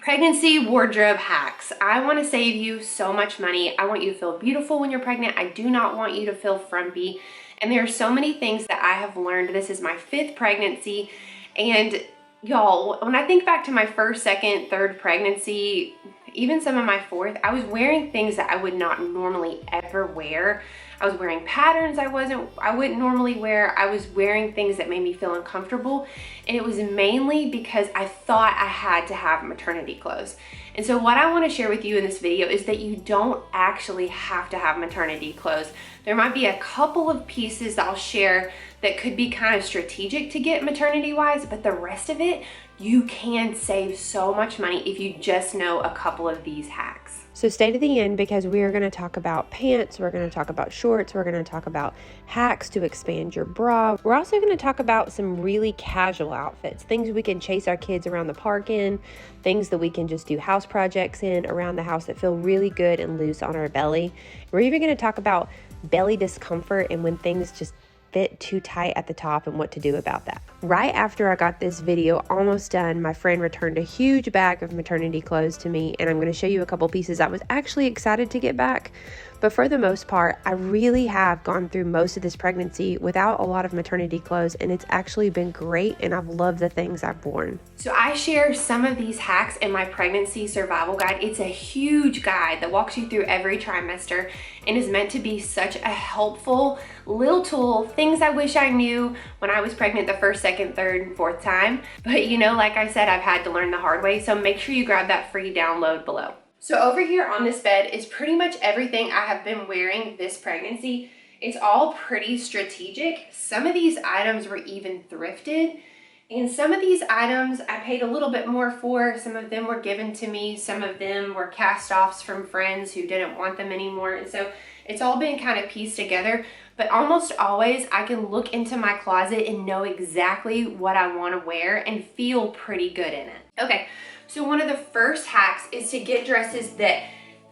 Pregnancy wardrobe hacks. I want to save you so much money. I want you to feel beautiful when you're pregnant. I do not want you to feel frumpy. And there are so many things that I have learned. This is my 5th pregnancy. And y'all, when I think back to my 1st, 2nd, 3rd pregnancy, even some of my 4th, I was wearing things that I would not normally ever wear. I was wearing patterns I wouldn't normally wear. I was wearing things that made me feel uncomfortable. And it was mainly because I thought I had to have maternity clothes. And so what I want to share with you in this video is that you don't actually have to have maternity clothes. There might be a couple of pieces that I'll share that could be kind of strategic to get maternity wise, but the rest of it, you can save so much money if you just know a couple of these hacks. So stay to the end because we are going to talk about pants, we're going to talk about shorts, we're going to talk about hacks to expand your bra. We're also going to talk about some really casual outfits, things we can chase our kids around the park in, things that we can just do house projects in around the house that feel really good and loose on our belly. We're even going to talk about belly discomfort and when things just fit too tight at the top and what to do about that. Right after I got this video almost done, my friend returned a huge bag of maternity clothes to me, and I'm going to show you a couple pieces I was actually excited to get back. But for the most part, I really have gone through most of this pregnancy without a lot of maternity clothes, and it's actually been great, and I've loved the things I've worn. So I share some of these hacks in my pregnancy survival guide. It's a huge guide that walks you through every trimester and is meant to be such a helpful little tool, things I wish I knew when I was pregnant the 1st, 2nd, 3rd, and 4th time. But you know, like I said, I've had to learn the hard way, so make sure you grab that free download below. So over here on this bed is pretty much everything I have been wearing this pregnancy. It's all pretty strategic. Some of these items were even thrifted, and some of these items I paid a little bit more for. Some of them were given to me. Some of them were cast-offs from friends who didn't want them anymore. And so it's all been kind of pieced together, but almost always I can look into my closet and know exactly what I want to wear and feel pretty good in it. Okay. So one of the first hacks is to get dresses that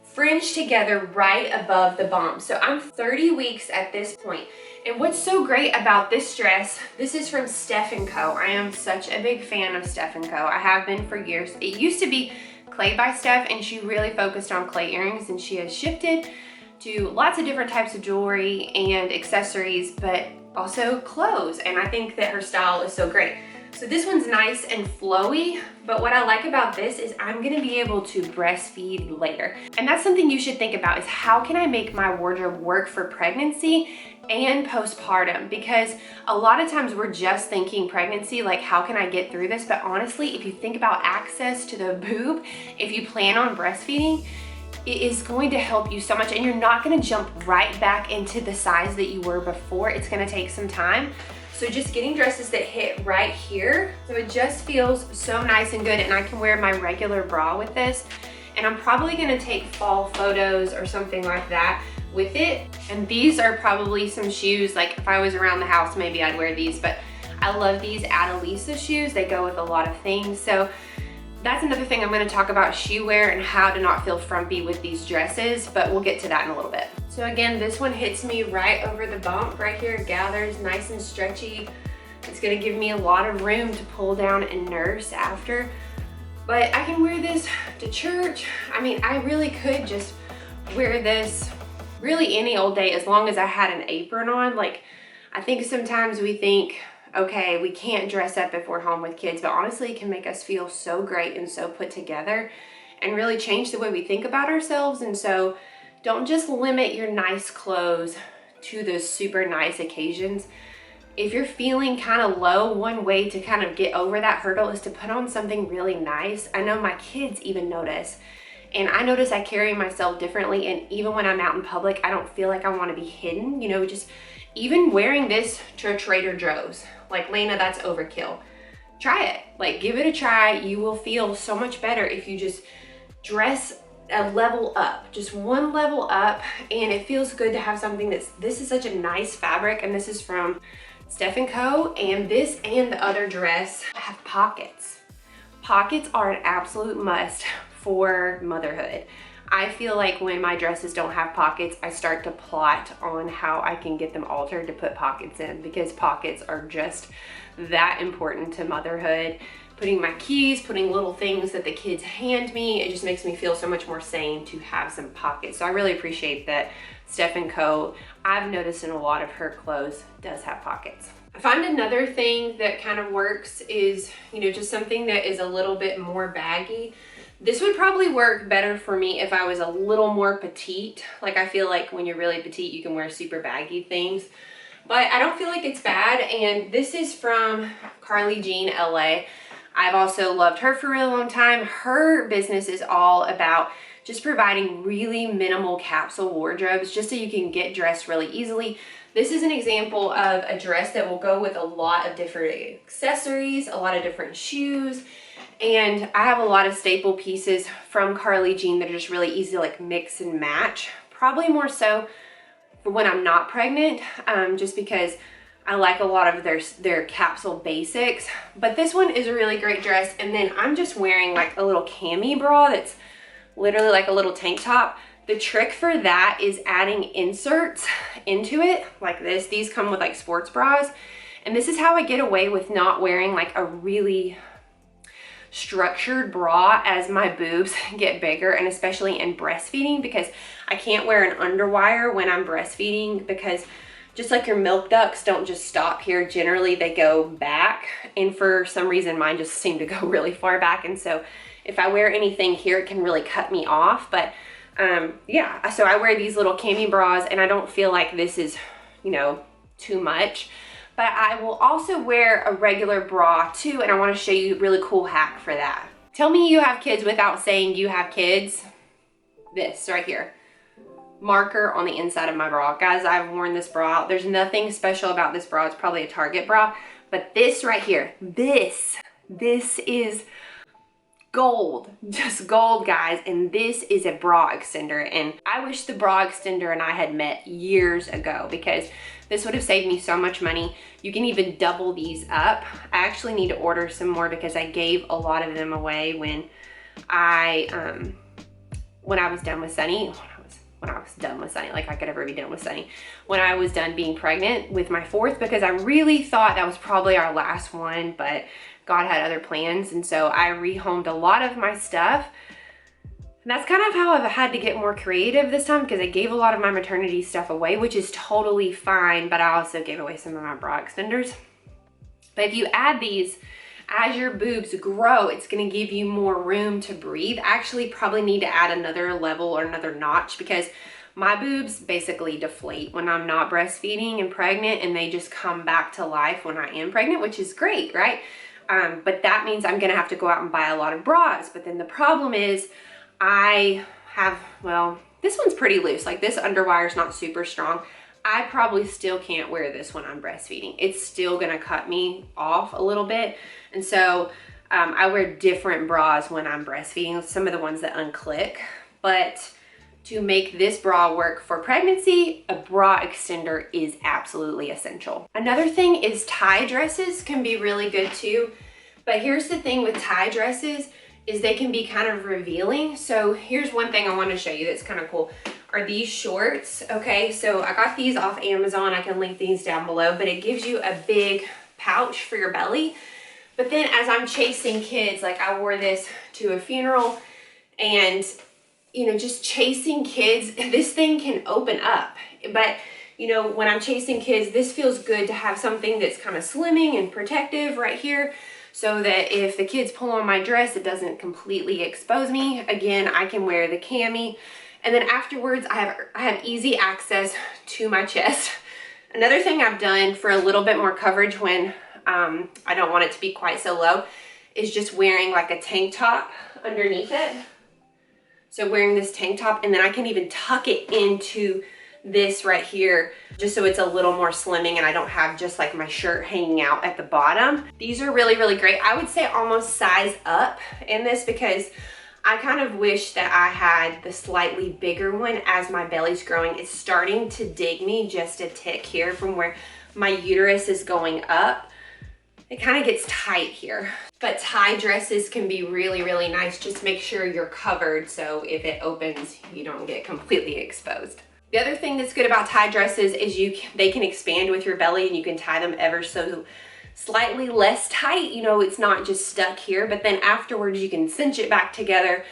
fringe together right above the bum. So I'm 30 weeks at this point. And what's so great about this dress, this is from Steph and Co. I am such a big fan of Steph and Co. I have been for years. It used to be Clay by Steph, and she really focused on clay earrings, and she has shifted to lots of different types of jewelry and accessories, but also clothes. And I think that her style is so great. So this one's nice and flowy, but what I like about this is I'm gonna be able to breastfeed later. And that's something you should think about, is how can I make my wardrobe work for pregnancy and postpartum? Because a lot of times we're just thinking pregnancy, like how can I get through this? But honestly, if you think about access to the boob, if you plan on breastfeeding, it is going to help you so much, and you're not gonna jump right back into the size that you were before. It's gonna take some time. So just getting dresses that hit right here, so it just feels so nice and good, and I can wear my regular bra with this. And I'm probably gonna take fall photos or something like that with it. And these are probably some shoes, like if I was around the house, maybe I'd wear these, but I love these Adelisa shoes. They go with a lot of things. So that's another thing I'm gonna talk about, shoe wear and how to not feel frumpy with these dresses, but we'll get to that in a little bit. So again, this one hits me right over the bump right here. It gathers nice and stretchy. It's gonna give me a lot of room to pull down and nurse after. But I can wear this to church. I mean, I really could just wear this really any old day as long as I had an apron on. Like, I think sometimes we think, okay, we can't dress up if we're home with kids, but honestly, it can make us feel so great and so put together and really change the way we think about ourselves. And so don't just limit your nice clothes to those super nice occasions. If you're feeling kind of low, one way to kind of get over that hurdle is to put on something really nice. I know my kids even notice, and I notice I carry myself differently, and even when I'm out in public, I don't feel like I want to be hidden, you know, just even wearing this to Trader Joe's. Like, Lena, that's overkill. Try it, like give it a try. You will feel so much better if you just dress a level up, just one level up, and it feels good to have something this is such a nice fabric, and this is from Steph and Co. And this and the other dress have pockets. Pockets are an absolute must for motherhood. I feel like when my dresses don't have pockets, I start to plot on how I can get them altered to put pockets in, because pockets are just that important to motherhood. putting my keys, putting little things that the kids hand me. It just makes me feel so much more sane to have some pockets. So I really appreciate that Steph and Co, I've noticed in a lot of her clothes, does have pockets. I find another thing that kind of works is, you know, just something that is a little bit more baggy. This would probably work better for me if I was a little more petite. Like, I feel like when you're really petite, you can wear super baggy things, but I don't feel like it's bad. And this is from Carly Jean LA. I've also loved her for a really long time. Her business is all about just providing really minimal capsule wardrobes just so you can get dressed really easily. This is an example of a dress that will go with a lot of different accessories, a lot of different shoes. And I have a lot of staple pieces from Carly Jean that are just really easy to like mix and match. Probably more so for when I'm not pregnant, just because I like a lot of their capsule basics. But this one is a really great dress. And then I'm just wearing like a little cami bra that's literally like a little tank top. The trick for that is adding inserts into it like this. These come with like sports bras. And this is how I get away with not wearing like a really structured bra as my boobs get bigger, and especially in breastfeeding, because I can't wear an underwire when I'm breastfeeding, because just like your milk ducts don't just stop here, generally they go back, and for some reason mine just seem to go really far back, and so if I wear anything here it can really cut me off. But yeah, so I wear these little cami bras and I don't feel like this is, you know, too much. But I will also wear a regular bra too, and I want to show you a really cool hack for that. Tell me you have kids without saying you have kids. This right here. Marker on the inside of my bra. Guys, I've worn this bra out. There's nothing special about this bra. It's probably a Target bra. But this right here, this is gold, just gold, guys. And this is a bra extender, and I wish the bra extender and I had met years ago, because this would have saved me so much money. You can even double these up. I actually need to order some more because I gave a lot of them away when I was done with Sunny. When I was done with Sunny, like I could ever be done with Sunny. When I was done being pregnant with my fourth, because I really thought that was probably our last one, but God had other plans, and so I rehomed a lot of my stuff. And that's kind of how I've had to get more creative this time, because I gave a lot of my maternity stuff away, which is totally fine, but I also gave away some of my bra extenders. But if you add these, as your boobs grow, it's gonna give you more room to breathe. I actually probably need to add another level or another notch, because my boobs basically deflate when I'm not breastfeeding and pregnant, and they just come back to life when I am pregnant, which is great, right? But that means I'm gonna have to go out and buy a lot of bras. But then the problem is I have, well, this one's pretty loose. Like, this underwire is not super strong. I probably still can't wear this when I'm breastfeeding. It's still gonna cut me off a little bit. And so I wear different bras when I'm breastfeeding, some of the ones that unclick. But to make this bra work for pregnancy, a bra extender is absolutely essential. Another thing is tie dresses can be really good too. But here's the thing with tie dresses is they can be kind of revealing. So here's one thing I want to show you that's kind of cool, are these shorts. Okay, so I got these off Amazon. I can link these down below, but it gives you a big pouch for your belly. But then as I'm chasing kids, like I wore this to a funeral, and you know, just chasing kids, this thing can open up. But you know, when I'm chasing kids, this feels good to have something that's kind of slimming and protective right here, so that if the kids pull on my dress, it doesn't completely expose me. Again, I can wear the cami, and then afterwards I have easy access to my chest. Another thing I've done for a little bit more coverage when I don't want it to be quite so low is just wearing like a tank top underneath it. So wearing this tank top, and then I can even tuck it into this right here, just so it's a little more slimming and I don't have just like my shirt hanging out at the bottom. These are really, really great. I would say almost size up in this, because I kind of wish that I had the slightly bigger one as my belly's growing. It's starting to dig me just a tick here from where my uterus is going up. It kind of gets tight here. But tie dresses can be really, really nice. Just make sure you're covered, so if it opens, you don't get completely exposed. The other thing that's good about tie dresses is they can expand with your belly, and you can tie them ever so slightly less tight. You know, it's not just stuck here, but then afterwards you can cinch it back together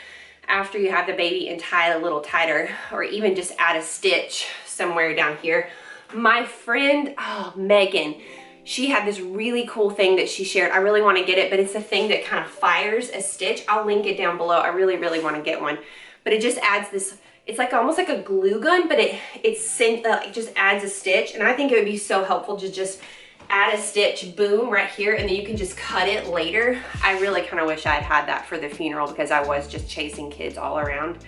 after you have the baby and tie it a little tighter, or even just add a stitch somewhere down here. My friend, Megan, she had this really cool thing that she shared. I really want to get it, but it's a thing that kind of fires a stitch. I'll link it down below. I really, really want to get one. But it just adds this, it's like almost like a glue gun, but it just adds a stitch. And I think it would be so helpful to just add a stitch, boom, right here, and then you can just cut it later. I really kind of wish I'd had that for the funeral because I was just chasing kids all around.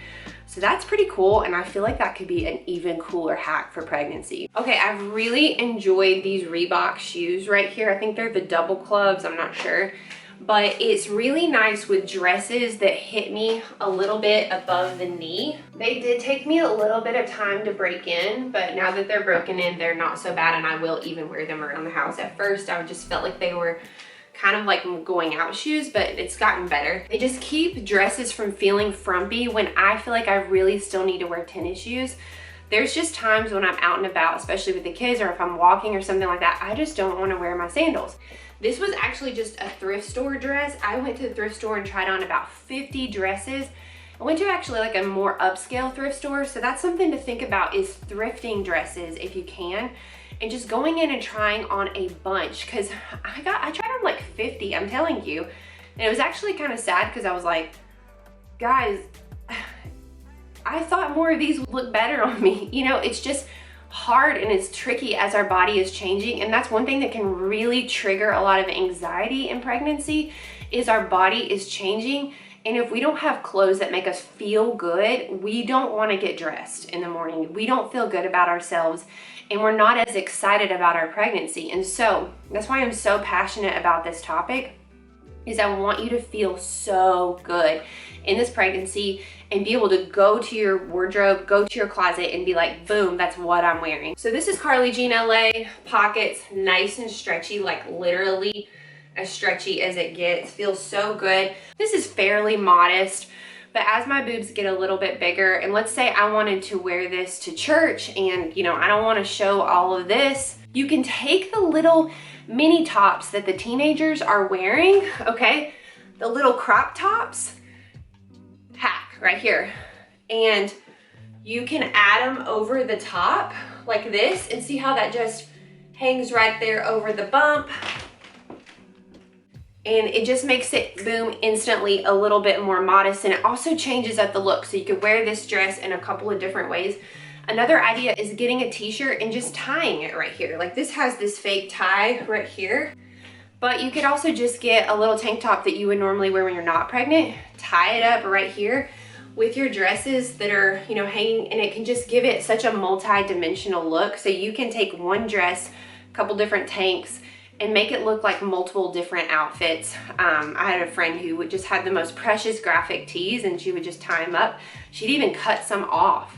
So that's pretty cool, and I feel like that could be an even cooler hack for pregnancy. Okay, I've really enjoyed these Reebok shoes right here. I think they're the double clubs, I'm not sure. But it's really nice with dresses that hit me a little bit above the knee. They did take me a little bit of time to break in, but now that they're broken in, they're not so bad, and I will even wear them around the house. At first, I just felt like they were kind of like going out shoes, but it's gotten better. They just keep dresses from feeling frumpy when I feel like I really still need to wear tennis shoes. There's just times when I'm out and about, especially with the kids, or if I'm walking or something like that, I just don't want to wear my sandals. This was actually just a thrift store dress. I went to the thrift store and tried on about 50 dresses. I went to actually like a more upscale thrift store, so that's something to think about, is thrifting dresses if you can, and just going in and trying on a bunch, because I tried on like 50, I'm telling you. And it was actually kind of sad because I was like, guys, I thought more of these would look better on me. You know, it's just hard and it's tricky as our body is changing, and that's one thing that can really trigger a lot of anxiety in pregnancy, is our body is changing. And if we don't have clothes that make us feel good, we don't want to get dressed in the morning. We don't feel good about ourselves, and we're not as excited about our pregnancy. And so that's why I'm so passionate about this topic, is I want you to feel so good in this pregnancy and be able to go to your wardrobe, go to your closet and be like, boom, that's what I'm wearing. So this is Carly Jean LA, pockets, nice and stretchy, like literally as stretchy as it gets. Feels so good. This is fairly modest, but as my boobs get a little bit bigger, and let's say I wanted to wear this to church and, you know, I don't want to show all of this, you can take the little mini tops that the teenagers are wearing, okay? The little crop tops, hack right here. And you can add them over the top like this, and see how that just hangs right there over the bump. And it just makes it, boom, instantly a little bit more modest, and it also changes up the look. So you could wear this dress in a couple of different ways. Another idea is getting a t-shirt and just tying it right here. Like this has this fake tie right here, but you could also just get a little tank top that you would normally wear when you're not pregnant, tie it up right here with your dresses that are, you know, hanging, and it can just give it such a multi-dimensional look. So you can take one dress, a couple different tanks, and make it look like multiple different outfits. I had a friend who would just have the most precious graphic tees, and she would just tie them up. She'd even cut some off,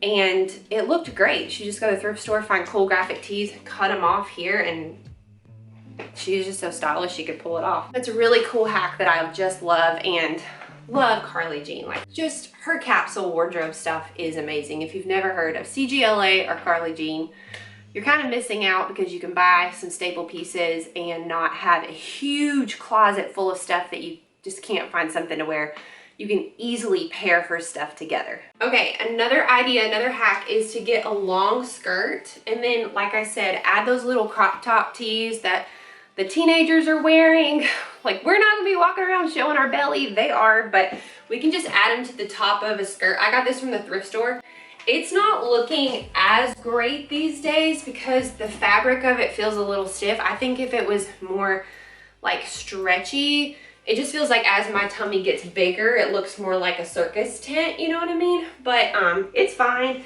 and it looked great. She just go to the thrift store, find cool graphic tees, cut them off here, and she was just so stylish she could pull it off. It's a really cool hack that I just love, and love Carly Jean. Like, just her capsule wardrobe stuff is amazing. If you've never heard of CJLA or Carly Jean, you're kind of missing out, because you can buy some staple pieces and not have a huge closet full of stuff that you just can't find something to wear. You can easily pair her stuff together. Okay, another idea, another hack is to get a long skirt, and then, like I said, add those little crop top tees that the teenagers are wearing. Like, we're not gonna be walking around showing our belly. They are, but we can just add them to the top of a skirt. I got this from the thrift store. It's not looking as great these days because the fabric of it feels a little stiff. I think if it was more like stretchy, it just feels like as my tummy gets bigger, it looks more like a circus tent, you know what I mean? But it's fine.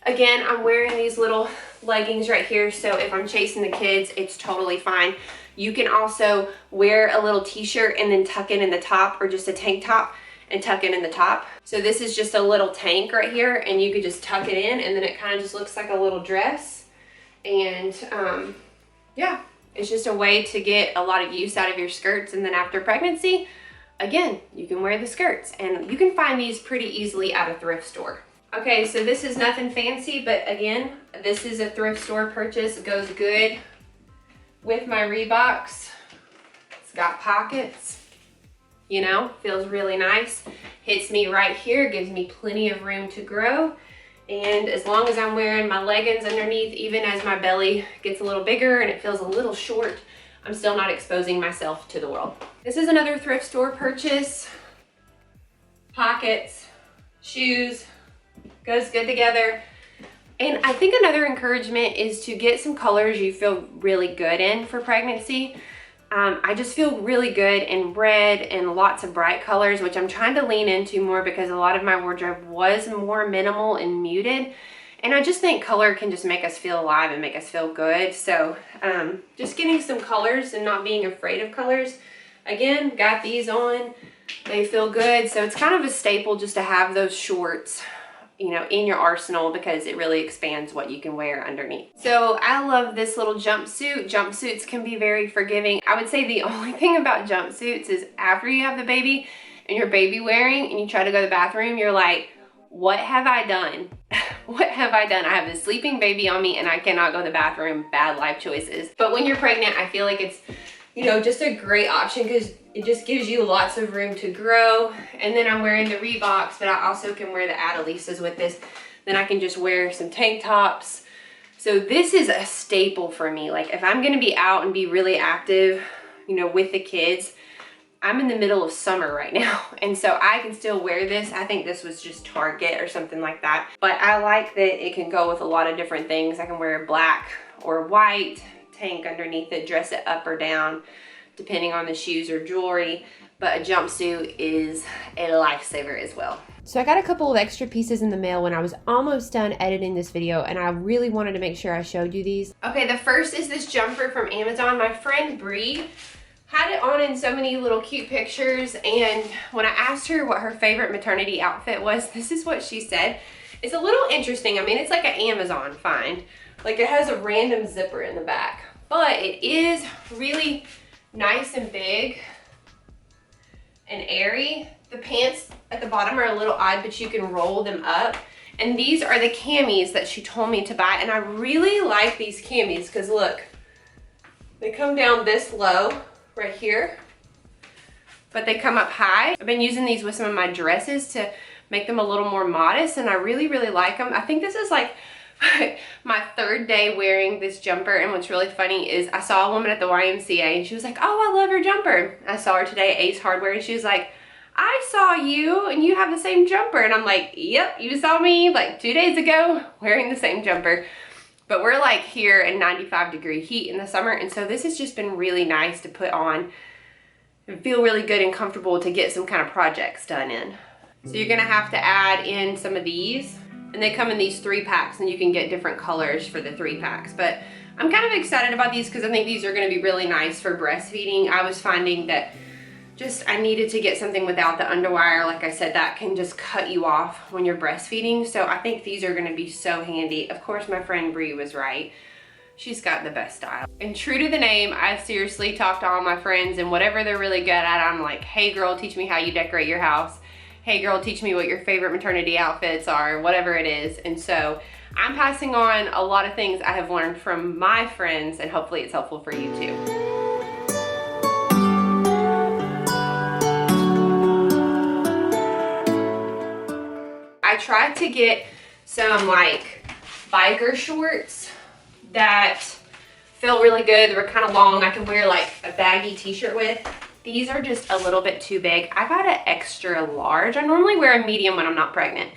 Again, I'm wearing these little leggings right here, so if I'm chasing the kids, it's totally fine. You can also wear a little t-shirt and then tuck it in the top, or just a tank top and tuck it in the top. So this is just a little tank right here, and you could just tuck it in, and then it kind of just looks like a little dress. And yeah, it's just a way to get a lot of use out of your skirts. And then after pregnancy, again, you can wear the skirts, and you can find these pretty easily at a thrift store. Okay, so this is nothing fancy, but again, this is a thrift store purchase. It goes good with my Reeboks. It's got pockets, you know, feels really nice. Hits me right here, gives me plenty of room to grow. And as long as I'm wearing my leggings underneath, even as my belly gets a little bigger and it feels a little short, I'm still not exposing myself to the world. This is another thrift store purchase. Pockets, shoes, goes good together. And I think another encouragement is to get some colors you feel really good in for pregnancy. I just feel really good in red and lots of bright colors, which I'm trying to lean into more because a lot of my wardrobe was more minimal and muted. And I just think color can just make us feel alive and make us feel good. So just getting some colors and not being afraid of colors. Again, got these on. They feel good. So it's kind of a staple just to have those shorts, you know, in your arsenal because it really expands what you can wear underneath. So I love this little jumpsuit. Jumpsuits can be very forgiving. I would say the only thing about jumpsuits is after you have the baby and you're baby wearing and you try to go to the bathroom, you're like, what have I done? What have I done? I have this sleeping baby on me and I cannot go to the bathroom. Bad life choices. But when you're pregnant, I feel like it's, you know, just a great option because it just gives you lots of room to grow. And then I'm wearing the Reeboks, but I also can wear the Adelises with this. Then I can just wear some tank tops. So this is a staple for me. Like if I'm gonna be out and be really active, you know, with the kids, I'm in the middle of summer right now. And so I can still wear this. I think this was just Target or something like that. But I like that it can go with a lot of different things. I can wear black or white, tank underneath it, dress it up or down, depending on the shoes or jewelry. But a jumpsuit is a lifesaver as well. So I got a couple of extra pieces in the mail when I was almost done editing this video, and I really wanted to make sure I showed you these. Okay, the first is this jumper from Amazon. My friend Bree had it on in so many little cute pictures, and when I asked her what her favorite maternity outfit was, this is what she said. It's a little interesting. I mean, it's like an Amazon find. Like it has a random zipper in the back, but it is really nice and big and airy. The pants at the bottom are a little odd, but you can roll them up. And these are the camis that she told me to buy. And I really like these camis because look, they come down this low right here, but they come up high. I've been using these with some of my dresses to make them a little more modest, and I really, really like them. I think this is like my third day wearing this jumper, and what's really funny is I saw a woman at the YMCA and she was like, oh, I love your jumper. I saw her today at Ace Hardware and she was like, I saw you and you have the same jumper. And I'm like, yep, you saw me like 2 days ago wearing the same jumper. But we're like here in 95-degree heat in the summer, and so this has just been really nice to put on and feel really good and comfortable to get some kind of projects done in. So you're gonna have to add in some of these, and they come in these 3-packs, and you can get different colors for the 3-packs. But I'm kind of excited about these because I think these are gonna be really nice for breastfeeding. I was finding that I needed to get something without the underwire. Like I said, that can just cut you off when you're breastfeeding. So I think these are gonna be so handy. Of course, my friend Bree was right. She's got the best style. And true to the name, I seriously talk to all my friends, and whatever they're really good at, I'm like, hey girl, teach me how you decorate your house. Hey girl, teach me what your favorite maternity outfits are, whatever it is. And so I'm passing on a lot of things I have learned from my friends, and hopefully it's helpful for you too. I tried to get some like biker shorts that feel really good. They were kind of long. I could wear like a baggy t-shirt with. These are just a little bit too big. I got an extra large. I normally wear a medium when I'm not pregnant,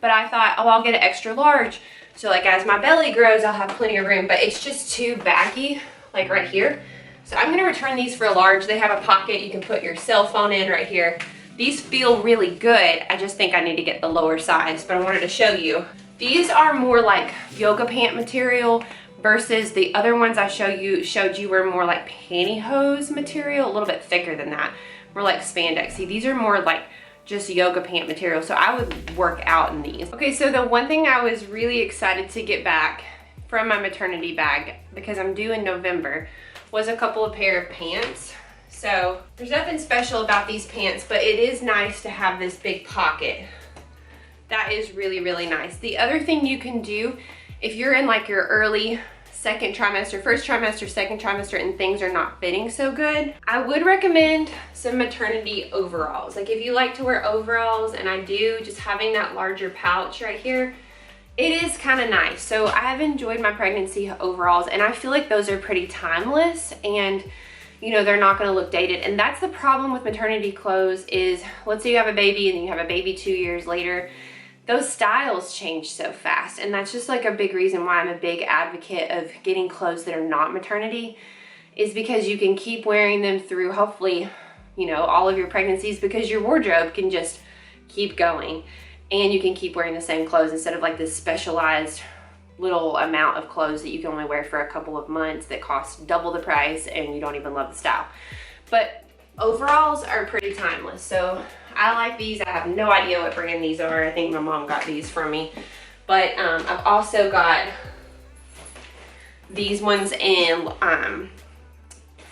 but I thought, oh, I'll get an extra large. So like as my belly grows, I'll have plenty of room, but it's just too baggy, like right here. So I'm gonna return these for a large. They have a pocket. You can put your cell phone in right here. These feel really good. I just think I need to get the lower size, but I wanted to show you. These are more like yoga pant material versus the other ones I showed you were more like pantyhose material, a little bit thicker than that. More like spandexy. These are more like just yoga pant material, so I would work out in these. Okay, so the one thing I was really excited to get back from my maternity bag, because I'm due in November, was a couple of pair of pants. So there's nothing special about these pants, but it is nice to have this big pocket. That is really, really nice. The other thing you can do, if you're in like your early second trimester, first trimester, second trimester, and things are not fitting so good, I would recommend some maternity overalls. Like if you like to wear overalls, and I do, just having that larger pouch right here, it is kind of nice. So I have enjoyed my pregnancy overalls, and I feel like those are pretty timeless, and you know, they're not going to look dated. And that's the problem with maternity clothes is, let's say you have a baby and then you have a baby 2 years later, those styles change so fast. And that's just like a big reason why I'm a big advocate of getting clothes that are not maternity, is because you can keep wearing them through, hopefully, you know, all of your pregnancies, because your wardrobe can just keep going. And you can keep wearing the same clothes instead of like this specialized little amount of clothes that you can only wear for a couple of months that cost double the price and you don't even love the style. But overalls are pretty timeless. So I like these. I have no idea what brand these are. I think my mom got these from me. But I've also got these ones in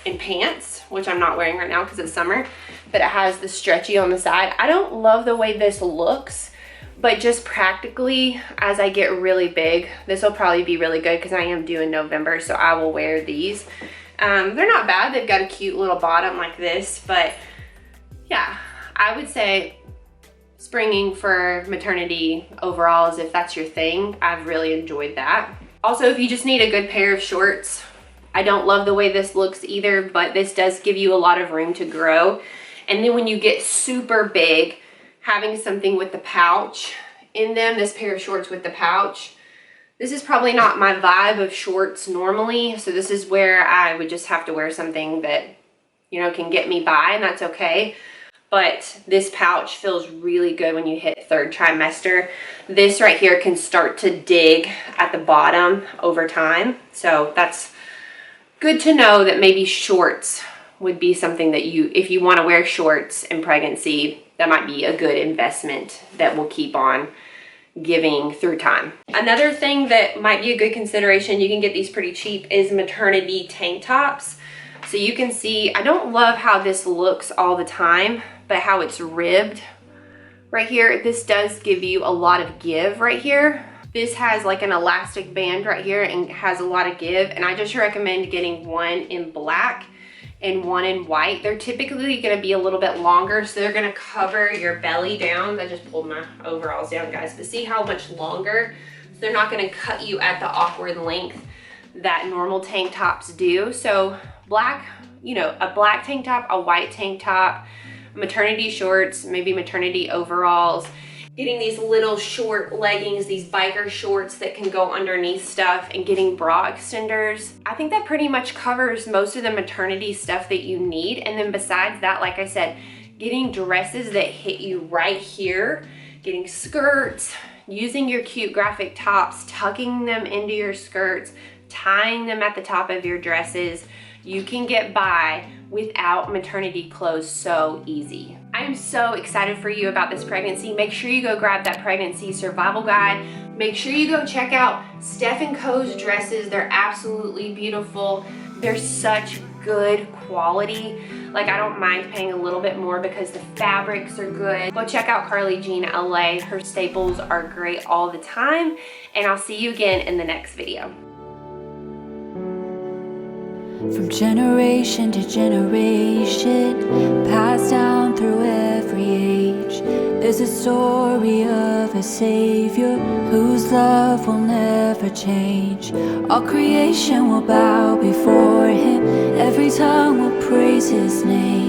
pants, which I'm not wearing right now because it's summer, but it has the stretchy on the side. I don't love the way this looks, but just practically, as I get really big, this will probably be really good because I am due in November, so I will wear these. They're not bad. They've got a cute little bottom like this, but yeah, I would say springing for maternity overalls, if that's your thing. I've really enjoyed that. Also, if you just need a good pair of shorts, I don't love the way this looks either, but this does give you a lot of room to grow. And then when you get super big, having something with the pouch in them, this pair of shorts with the pouch, this is probably not my vibe of shorts normally. So this is where I would just have to wear something that, you know, can get me by, and that's okay. But this pouch feels really good when you hit third trimester. This right here can start to dig at the bottom over time. So that's good to know that maybe shorts would be something that you, if you want to wear shorts in pregnancy, that might be a good investment that will keep on giving through time. Another thing that might be a good consideration, you can get these pretty cheap, is maternity tank tops. So you can see, I don't love how this looks all the time, but how it's ribbed right here. This does give you a lot of give right here. This has like an elastic band right here and has a lot of give, and I just recommend getting one in black and one in white. They're typically going to be a little bit longer, so they're going to cover your belly down. I just pulled my overalls down, guys, but see how much longer? So they're not going to cut you at the awkward length that normal tank tops do. So black, you know, a black tank top, a white tank top, maternity shorts, maybe maternity overalls, getting these little short leggings, these biker shorts that can go underneath stuff, and getting bra extenders. I think that pretty much covers most of the maternity stuff that you need. And then besides that, like I said, getting dresses that hit you right here, getting skirts, using your cute graphic tops, tucking them into your skirts, tying them at the top of your dresses. You can get by without maternity clothes so easy. I'm so excited for you about this pregnancy. Make sure you go grab that pregnancy survival guide. Make sure you go check out Steph and Co's dresses. They're absolutely beautiful. They're such good quality. Like, I don't mind paying a little bit more because the fabrics are good. Go check out Carly Jean LA. Her staples are great all the time. And I'll see you again in the next video. From generation to generation, passed down through every age, there's a story of a savior whose love will never change. All creation will bow before him, every tongue will praise his name.